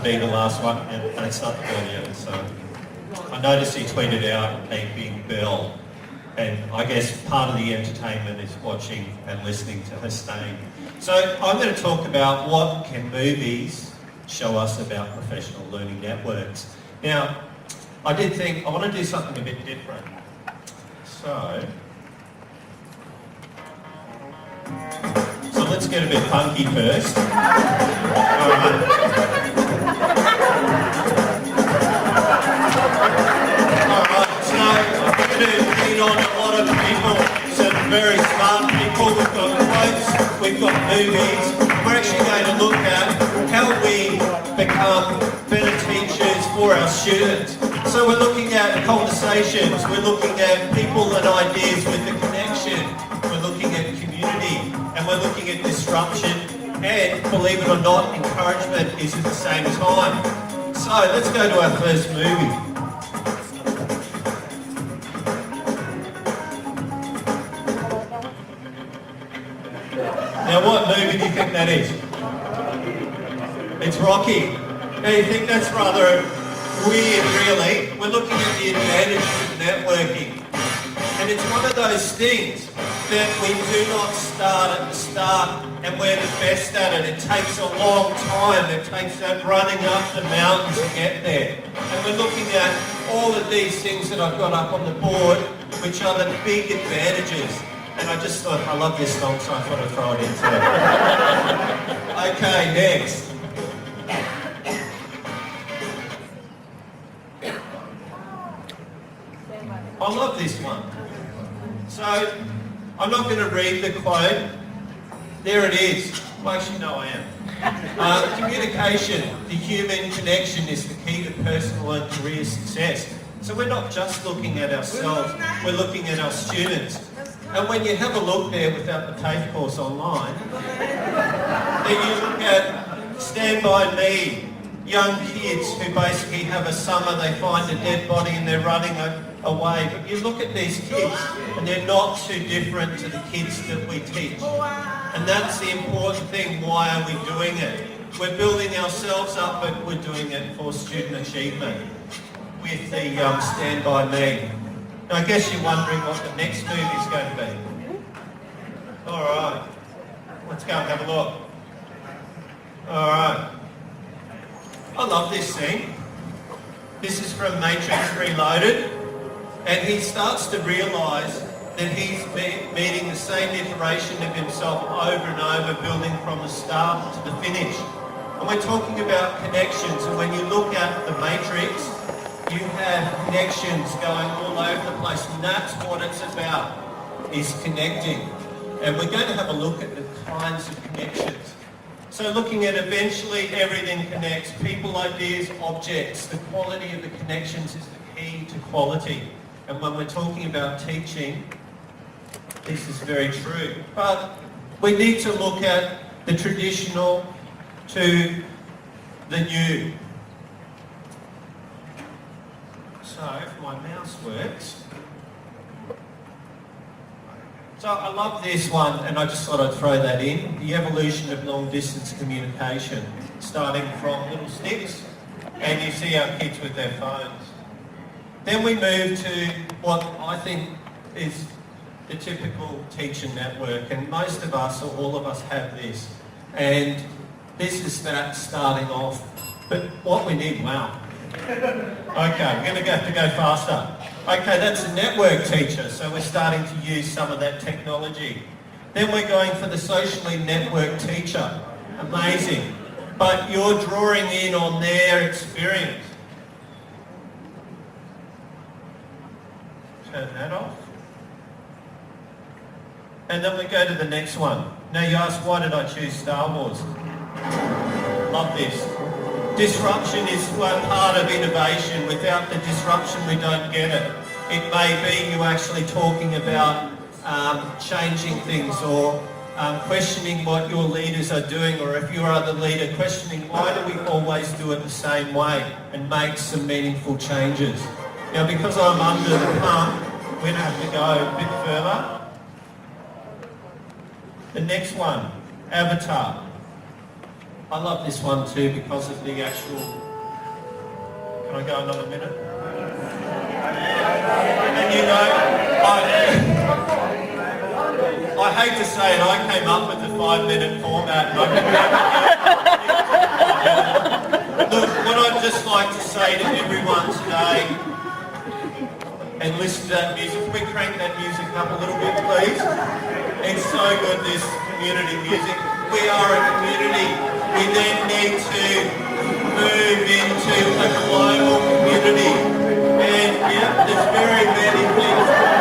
be the last one, and it's not the bell yet. So I noticed he tweeted out a big bell, and I guess part of the entertainment is watching and listening to Hussein. So I'm going to talk about what can movies show us about professional learning networks. Now, I did think I want to do something a bit different. So let's get a bit funky first. Alright. So I'm going to lean on a lot of people, some very smart people. We've got quotes, we've got movies. We're actually going to look at how we become better teachers for our students. So we're looking at conversations, we're looking at people and ideas with the connection, we're looking at community, and we're looking at disruption, and believe it or not, encouragement is at the same time. So let's go to our first movie. Now what movie do you think that is? It's Rocky. Now you think that's rather weird, really. We're looking at the advantages of networking. And it's one of those things that we do not start at the start and we're the best at it. It takes a long time. It takes that running up the mountain to get there. And we're looking at all of these things that I've got up on the board, which are the big advantages. And I just thought, I love this song, so I thought I'd throw it into it. Okay, next. I love this one. So, I'm not going to read the quote. There it is. Well, actually, no, I am. Communication, the human connection is the key to personal and career success. So we're not just looking at ourselves, we're looking at our students. And when you have a look there without the TAFE course online, then you look at Stand By Me, young kids who basically have a summer, they find a dead body and they're running away. But you look at these kids and they're not too different to the kids that we teach. And that's the important thing. Why are we doing it? We're building ourselves up, but we're doing it for student achievement with the Stand By Me. Now I guess you're wondering what the next movie is going to be. Alright, let's go and have a look. Alright. I love this scene. This is from Matrix Reloaded, and he starts to realise that he's meeting the same iteration of himself over and over, building from the start to the finish. And we're talking about connections, and when you look at the Matrix, you have connections going all over the place, and that's what it's about, is connecting. And we're going to have a look at the kinds of connections. So looking at eventually everything connects, people, ideas, objects. The quality of the connections is the key to quality. And when we're talking about teaching, this is very true. But we need to look at the traditional to the new. So if my mouse works. So I love this one, and I just thought I'd throw that in. The evolution of long-distance communication, starting from little sticks, and you see our kids with their phones. Then we move to what I think is the typical teacher network, and most of us, or all of us, have this. And this is that starting off. But what we need, wow. Okay, we're going to have to go faster. Okay, that's a network teacher, so we're starting to use some of that technology. Then we're going for the socially networked teacher. Amazing. But you're drawing in on their experience. Turn that off. And then we go to the next one. Now you ask, why did I choose Star Wars? Love this. Disruption is one part of innovation. Without the disruption, we don't get it. It may be you actually talking about changing things, or questioning what your leaders are doing, or if you are the leader, questioning why do we always do it the same way, and make some meaningful changes. Now, because I'm under the pump, we're going to have to go a bit further. The next one, Avatar. I love this one too because of the actual... Can I go another minute? And you know, I hate to say it, I came up with the 5-minute format and I Look, what I'd just like to say to everyone today, and listen to that music, can we crank that music up a little bit please? It's so good, this community music. We are a community. We then need to move into a global community. And yeah, there's very many things